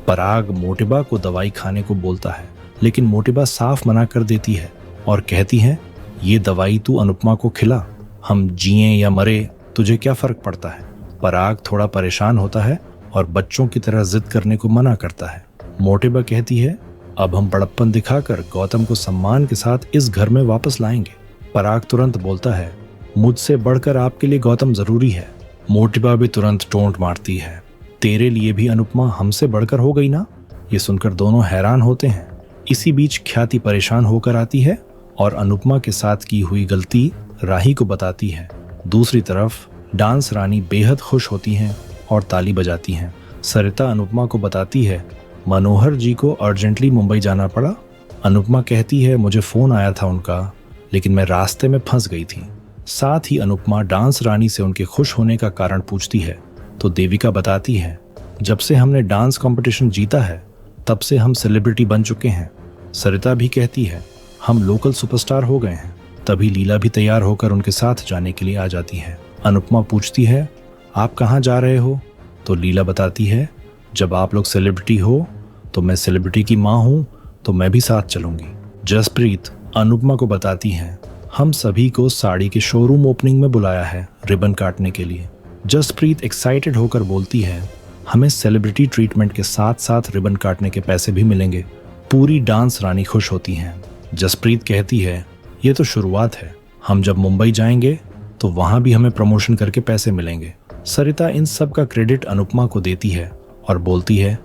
पराग मोटिबा को दवाई खाने को बोलता है, लेकिन मोटिबा साफ मना कर देती है और कहती है, ये दवाई तू अनुपमा को खिला, हम जिए या मरे तुझे क्या फर्क पड़ता है। पराग थोड़ा परेशान होता है और बच्चों की तरह जिद करने को मना करता है। मोटिबा कहती है, अब हम बड़प्पन दिखाकर गौतम को सम्मान के साथ इस घर में वापस लाएंगे। पराग तुरंत बोलता है, मुझसे बढ़कर आपके लिए गौतम जरूरी है। मोटिबा भी तुरंत टोंट मारती है, तेरे लिए भी अनुपमा हमसे बढ़कर हो गई ना। ये सुनकर दोनों हैरान होते हैं। इसी बीच ख्याति परेशान होकर आती है और अनुपमा के साथ की हुई गलती राही को बताती है। दूसरी तरफ डांस रानी बेहद खुश होती हैं और ताली बजाती हैं। सरिता अनुपमा को बताती है, मनोहर जी को अर्जेंटली मुंबई जाना पड़ा। अनुपमा कहती है, मुझे फोन आया था उनका, लेकिन मैं रास्ते में फंस गई थी। साथ ही अनुपमा डांस रानी से उनके खुश होने का कारण पूछती है तो देविका बताती है, जब से हमने डांस कंपटीशन जीता है तब से हम सेलिब्रिटी बन चुके हैं। सरिता भी कहती है, हम लोकल सुपरस्टार हो गए हैं। तभी लीला भी तैयार होकर उनके साथ जाने के लिए आ जाती है। अनुपमा पूछती है, आप कहाँ जा रहे हो? तो लीला बताती है, जब आप लोग सेलिब्रिटी हो तो मैं सेलिब्रिटी की माँ हूँ, तो मैं भी साथ चलूंगी। जसप्रीत अनुपमा को बताती है, हम सभी को साड़ी के शोरूम ओपनिंग में बुलाया है रिबन काटने के लिए। जसप्रीत एक्साइटेड होकर बोलती है, हमें सेलिब्रिटी ट्रीटमेंट के साथ साथ रिबन काटने के पैसे भी मिलेंगे। पूरी डांस रानी खुश होती हैं। जसप्रीत कहती है, ये तो शुरुआत है, हम जब मुंबई जाएंगे तो वहां भी हमें प्रमोशन करके पैसे मिलेंगे। सरिता इन सब का क्रेडिट अनुपमा को देती है और बोलती है,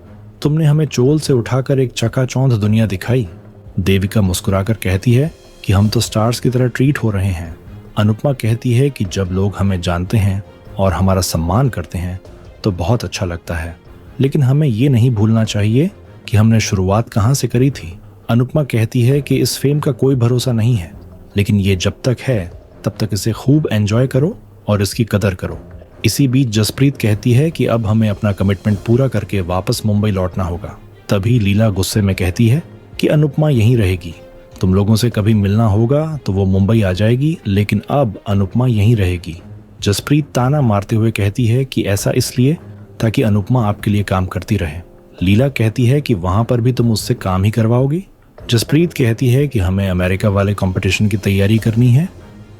तुमने हमें चोल से उठाकर एक चकाचौंध दुनिया दिखाई। देविका मुस्कुराकर कहती है कि हम तो स्टार्स की तरह ट्रीट हो रहे हैं। अनुपमा कहती है कि जब लोग हमें जानते हैं और हमारा सम्मान करते हैं तो बहुत अच्छा लगता है, लेकिन हमें ये नहीं भूलना चाहिए कि हमने शुरुआत कहाँ से करी थी। अनुपमा कहती है कि इस फेम का कोई भरोसा नहीं है, लेकिन ये जब तक है तब तक इसे खूब एंजॉय करो और इसकी कदर करो। इसी बीच जसप्रीत कहती है कि अब हमें अपना कमिटमेंट पूरा करके वापस मुंबई लौटना होगा। तभी लीला गुस्से में कहती है कि अनुपमा यहीं रहेगी, तुम लोगों से कभी मिलना होगा तो वो मुंबई आ जाएगी, लेकिन अब अनुपमा यहीं रहेगी। जसप्रीत ताना मारते हुए कहती है कि ऐसा इसलिए ताकि अनुपमा आपके लिए काम करती रहे। लीला कहती है कि वहां पर भी तुम उससे काम ही करवाओगी। जसप्रीत कहती है कि हमें अमेरिका वाले कंपटीशन की तैयारी करनी है।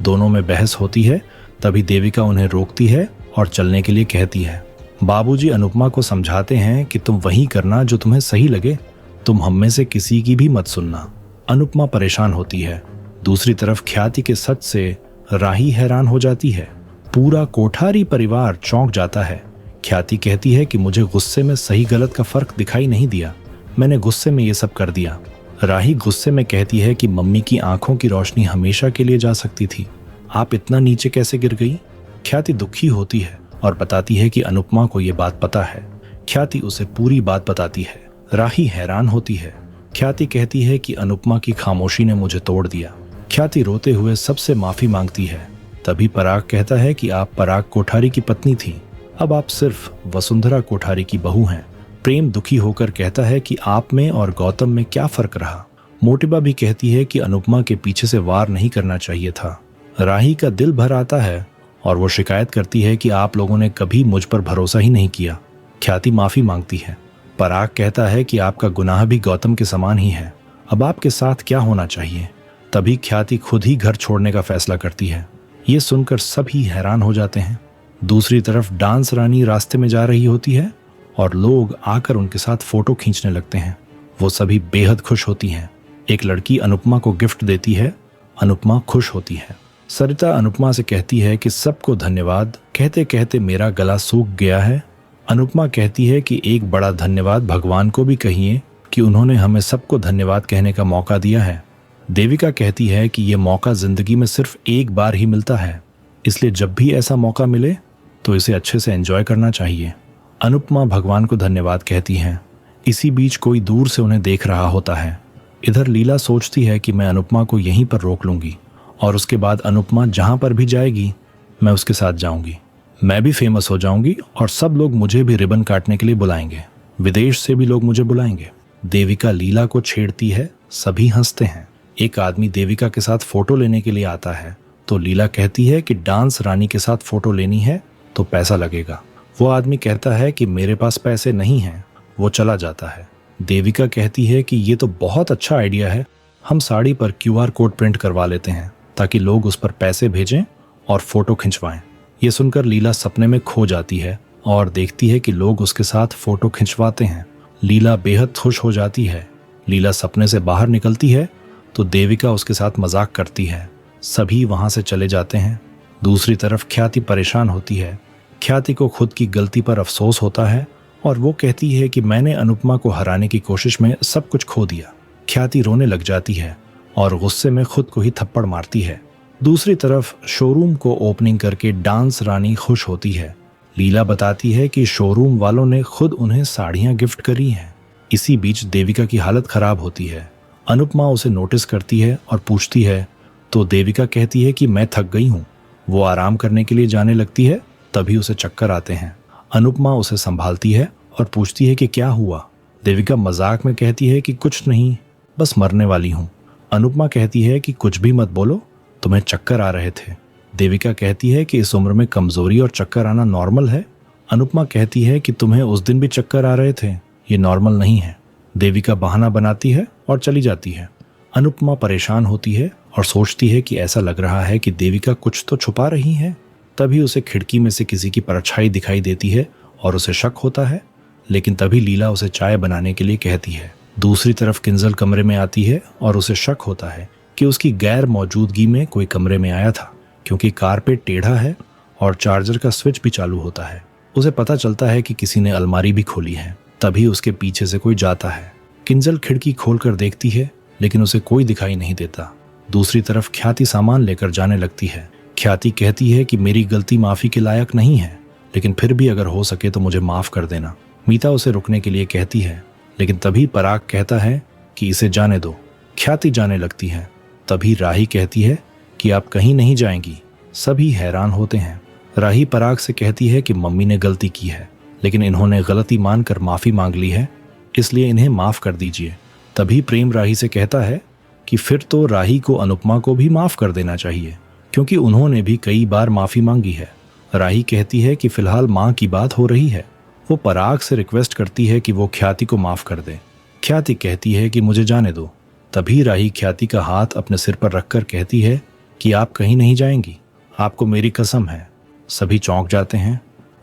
दोनों में बहस होती है। तभी देविका उन्हें रोकती है और चलने के लिए कहती है। बाबूजी अनुपमा को समझाते हैं कि तुम वही करना जो तुम्हें सही लगे, तुम हम में से किसी की भी मत सुनना। अनुपमा परेशान होती है। दूसरी तरफ ख्याति के सच से राही हैरान हो जाती है। पूरा कोठारी परिवार चौंक जाता है। ख्याति कहती है कि मुझे गुस्से में सही गलत का फर्क दिखाई नहीं दिया, मैंने गुस्से में ये सब कर दिया। राही गुस्से में कहती है कि मम्मी की आंखों की रोशनी हमेशा के लिए जा सकती थी, आप इतना नीचे कैसे गिर गई। ख्याति दुखी होती है और बताती है कि अनुपमा को ये बात पता है। ख्याति उसे पूरी बात बताती है। राही हैरान होती है। ख्याति कहती है कि अनुपमा की खामोशी ने मुझे तोड़ दिया। ख्याति रोते हुए सबसे माफी मांगती है। तभी पराग कहता है कि आप पराग कोठारी की पत्नी थी, अब आप सिर्फ वसुंधरा कोठारी की बहू हैं। प्रेम दुखी होकर कहता है कि आप में और गौतम में क्या फर्क रहा। मोटिबा भी कहती है कि अनुपमा के पीछे से वार नहीं करना चाहिए था। राही का दिल भर आता है और वो शिकायत करती है कि आप लोगों ने कभी मुझ पर भरोसा ही नहीं किया। ख्याति माफी मांगती है। पराग कहता है कि आपका गुनाह भी गौतम के समान ही है, अब आपके साथ क्या होना चाहिए। तभी ख्याति खुद ही घर छोड़ने का फैसला करती है। ये सुनकर सभी हैरान हो जाते हैं। दूसरी तरफ डांस रानी रास्ते में जा रही होती है और लोग आकर उनके साथ फोटो खींचने लगते हैं। वो सभी बेहद खुश होती हैं। एक लड़की अनुपमा को गिफ्ट देती है। अनुपमा खुश होती है। सरिता अनुपमा से कहती है कि सबको धन्यवाद, कहते कहते मेरा गला सूख गया है। अनुपमा कहती है कि एक बड़ा धन्यवाद भगवान को भी कहिए कि उन्होंने हमें सबको धन्यवाद कहने का मौका दिया है। देविका कहती है कि यह मौका जिंदगी में सिर्फ एक बार ही मिलता है, इसलिए जब भी ऐसा मौका मिले तो इसे अच्छे से एंजॉय करना चाहिए। अनुपमा भगवान को धन्यवाद कहती हैं। इसी बीच कोई दूर से उन्हें देख रहा होता है। इधर लीला सोचती है कि मैं अनुपमा को यहीं पर रोक लूंगी और उसके बाद अनुपमा जहां पर भी जाएगी मैं उसके साथ जाऊंगी। मैं भी फेमस हो जाऊंगी और सब लोग मुझे भी रिबन काटने के लिए बुलाएंगे, विदेश से भी लोग मुझे बुलाएंगे। देविका लीला को छेड़ती है। सभी हंसते हैं। एक आदमी देविका के साथ फोटो लेने के लिए आता है तो लीला कहती है कि डांस रानी के साथ फोटो लेनी है तो पैसा लगेगा। वो आदमी कहता है कि मेरे पास पैसे नहीं हैं वो चला जाता है। देविका कहती है कि ये तो बहुत अच्छा आइडिया है, हम साड़ी पर क्यूआर कोड प्रिंट करवा लेते हैं ताकि लोग उस पर पैसे भेजें और फोटो खिंचवाएं। ये सुनकर लीला सपने में खो जाती है और देखती है कि लोग उसके साथ फोटो खिंचवाते हैं। लीला बेहद खुश हो जाती है। लीला सपने से बाहर निकलती है तो देविका उसके साथ मजाक करती है। सभी वहां से चले जाते हैं। दूसरी तरफ ख्याति परेशान होती है। ख्याति को खुद की गलती पर अफसोस होता है और वो कहती है कि मैंने अनुपमा को हराने की कोशिश में सब कुछ खो दिया। ख्याति रोने लग जाती है और गुस्से में खुद को ही थप्पड़ मारती है। दूसरी तरफ शोरूम को ओपनिंग करके डांस रानी खुश होती है। लीला बताती है कि शोरूम वालों ने खुद उन्हें साड़ियां गिफ्ट करी हैं। इसी बीच देविका की हालत खराब होती है। अनुपमा उसे नोटिस करती है और पूछती है तो देविका कहती है कि मैं थक गई हूँ। वो आराम करने के लिए जाने लगती है, तभी उसे चक्कर आते हैं। अनुपमा उसे संभालती है और पूछती है कि क्या हुआ। देविका मजाक में कहती है कि कुछ नहीं, बस मरने वाली हूँ। अनुपमा कहती है कि कुछ भी मत बोलो, तुम्हें चक्कर आ रहे थे। देविका कहती है कि इस उम्र में कमजोरी और चक्कर आना नॉर्मल है। अनुपमा कहती है कि तुम्हें उस दिन भी चक्कर आ रहे थे, ये नॉर्मल नहीं है। देविका बहाना बनाती है और चली जाती है। अनुपमा परेशान होती है और सोचती है कि ऐसा लग रहा है कि देविका कुछ तो छुपा रही है। तभी उसे खिड़की में से किसी की परछाई दिखाई देती है और उसे शक होता है, लेकिन तभी लीला उसे चाय बनाने के लिए कहती है। दूसरी तरफ किंजल कमरे में आती है और उसे शक होता है कि उसकी गैर मौजूदगी में कोई कमरे में आया था, क्योंकि कारपेट टेढ़ा है और चार्जर का स्विच भी चालू होता है। उसे पता चलता है कि किसी ने अलमारी भी खोली है। तभी उसके पीछे से कोई जाता है। किंजल खिड़की खोलकर देखती है, लेकिन उसे कोई दिखाई नहीं देता। दूसरी तरफ ख्याति सामान लेकर जाने लगती है। ख्याति कहती है कि मेरी गलती माफी के लायक नहीं है, लेकिन फिर भी अगर हो सके तो मुझे माफ कर देना। मीता उसे रुकने के लिए कहती है, लेकिन तभी पराग कहता है कि इसे जाने दो। ख्याति जाने लगती है। तभी राही कहती है कि आप कहीं नहीं जाएंगी। सभी हैरान होते हैं। राही पराग से कहती है कि मम्मी ने गलती की है, लेकिन इन्होंने गलती मानकर माफी मांग ली है, इसलिए इन्हें माफ कर दीजिए। तभी प्रेम राही से कहता है कि फिर तो राही को अनुपमा को भी माफ कर देना चाहिए, क्योंकि उन्होंने भी कई बार माफी मांगी है। राही कहती है कि फिलहाल माँ की बात हो रही है। वो पराग से रिक्वेस्ट करती है कि वो ख्याति को माफ कर दे। ख्याति कहती है कि मुझे जाने दो। तभी राही ख्याति का हाथ अपने सिर पर रखकर कहती है कि आप कहीं नहीं जाएंगी, आपको मेरी कसम है। सभी चौंक जाते हैं।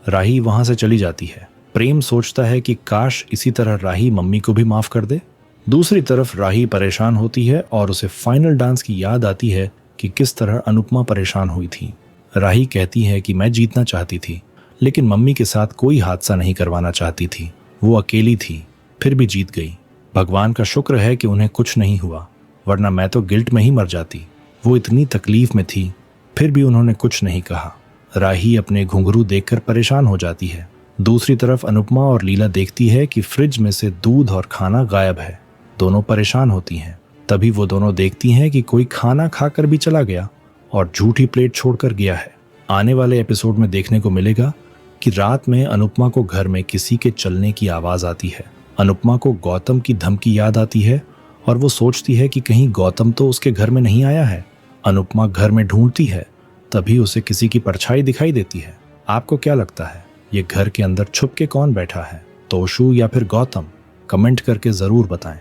राही वहां से चली जाती है। प्रेम सोचता है कि काश इसी तरह राही मम्मी को भी माफ कर दे। दूसरी तरफ राही परेशान होती है और उसे फाइनल डांस की याद आती है कि किस तरह अनुपमा परेशान हुई थी। राही कहती है कि मैं जीतना चाहती थी, लेकिन मम्मी के साथ कोई हादसा नहीं करवाना चाहती थी। वो अकेली थी, फिर भी जीत गई। भगवान का शुक्र है कि उन्हें कुछ नहीं हुआ, वरना मैं तो गिल्ट में ही मर जाती। वो इतनी तकलीफ में थी, फिर भी उन्होंने कुछ नहीं कहा। राही अपने घुंघरू देखकर परेशान हो जाती है। दूसरी तरफ अनुपमा और लीला देखती है कि फ्रिज में से दूध और खाना गायब है। दोनों परेशान होती हैं। तभी वो दोनों देखती हैं कि कोई खाना खाकर भी चला गया और झूठी प्लेट छोड़कर गया है। आने वाले एपिसोड में देखने को मिलेगा कि रात में अनुपमा को घर में किसी के चलने की आवाज आती है। अनुपमा को गौतम की धमकी याद आती है और वो सोचती है कि कहीं गौतम तो उसके घर में नहीं आया है। अनुपमा घर में ढूंढती है, तभी उसे किसी की परछाई दिखाई देती है। आपको क्या लगता है, ये घर के अंदर छुप के कौन बैठा है, तोशु या फिर गौतम? कमेंट करके जरूर बताएं।